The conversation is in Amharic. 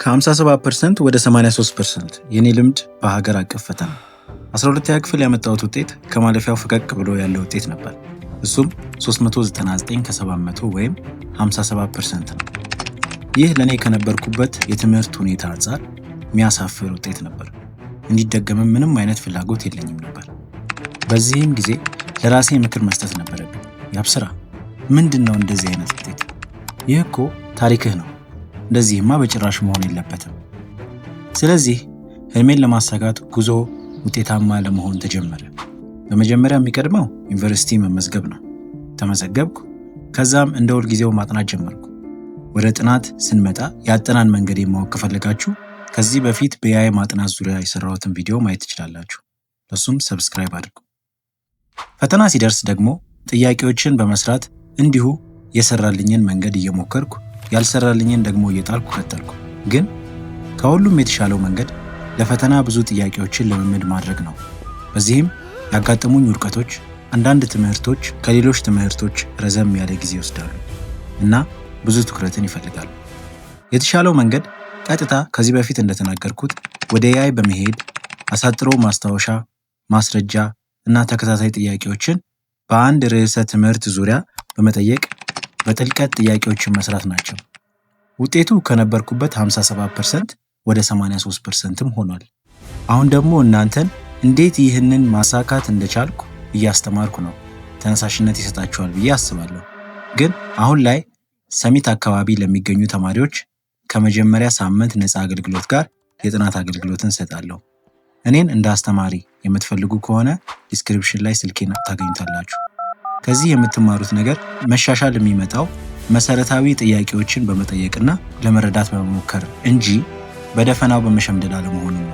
ከ57% ወደ 83% የኔ ልምድ በሀገር አቀፍ ፈተና 12ኛ ክፍል ያመጣሁት ውጤት ከማለፊያው ፈቀቅ ብሎ ያለ ውጤት ነበር። እሱም 399 ከ700 ወይም 57% ነው። ይህ ለእኔ ከነበርኩበት የትምህርት ሁኔታ አንጻር የሚያሳፍር ውጤት ነበር። እንዲደገምም ምንም አይነት ፍላጎት የለኝም ነበር። በዚህም ጊዜ ለራሴ ምክር መስጠት ነበረብኝ። ያብስራ፣ ምንድን ነው እንደዚህ አይነት ውጤት? ይህ እኮ ታሪክህ ነው። እንደዚህማ በጭራሽ መሆን የለበትም። ስለዚህ ህልሜን ለማሳካት ጉዞ ውጤታማ ለመሆን ተጀመረ። በመጀመሪያ የሚቀድመው ዩኒቨርሲቲ መመዝገብ ነው። ተመዘገብኩ። ከዛም እንደ ሁልጊዜው ማጥናት ጀመርኩ። ወደ ጥናት ስንመጣ የአጠናን መንገድ ማወቅ ከፈለጋችሁ ከዚህ በፊት በኤአይ ማጥናት ዙሪያ የሰራሁትን ቪዲዮ ማየት ትችላላችሁ። ለሱም ሰብስክራይብ አድርጉ። ፈተና ሲደርስ ደግሞ ጥያቄዎችን በመስራት እንዲሁ የሰራልኝን መንገድ እየሞከርኩ ያልሰራልኝን ደግሞ እየጣልኩ ቀጠልኩ። ግን ከሁሉም የተሻለው መንገድ ለፈተና ብዙ ጥያቄዎችን ልምምድ ማድረግ ነው። በዚህም ያጋጠሙኝ ውድቀቶች አንዳንድ ትምህርቶች ከሌሎች ትምህርቶች ረዘም ያለ ጊዜ ይወስዳሉ እና ብዙ ትኩረትን ይፈልጋሉ። የተሻለው መንገድ ቀጥታ ከዚህ በፊት እንደተናገርኩት ወደ ኤአይ በመሄድ አሳጥሮ ማስታወሻ፣ ማስረጃ እና ተከታታይ ጥያቄዎችን በአንድ ርዕሰ ትምህርት ዙሪያ በመጠየቅ በጥልቀት ጥያቄዎችን መስራት ናቸው። ውጤቱ ከነበርኩበት 57% ወደ 83%ም ሆኗል። አሁን ደግሞ እናንተን እንዴት ይህንን ማሳካት እንደቻልኩ እያስተማርኩ ነው። ተነሳሽነት ይሰጣችኋል ብዬ አስባለሁ። ግን አሁን ላይ ሰሚት አካባቢ ለሚገኙ ተማሪዎች ከመጀመሪያ ሳምንት ነፃ አገልግሎት ጋር የጥናት አገልግሎትን እሰጣለሁ። እኔን እንደ አስተማሪ የምትፈልጉ ከሆነ ዲስክሪፕሽን ላይ ስልኬን ታገኙታላችሁ። ከዚህ የምትማሩት ነገር መሻሻል የሚመጣው መሰረታዊ ጥያቄዎችን በመጠየቅና ለመረዳት በመሞከር እንጂ በደፈናው በመሸምደድ አለመሆኑን ነው።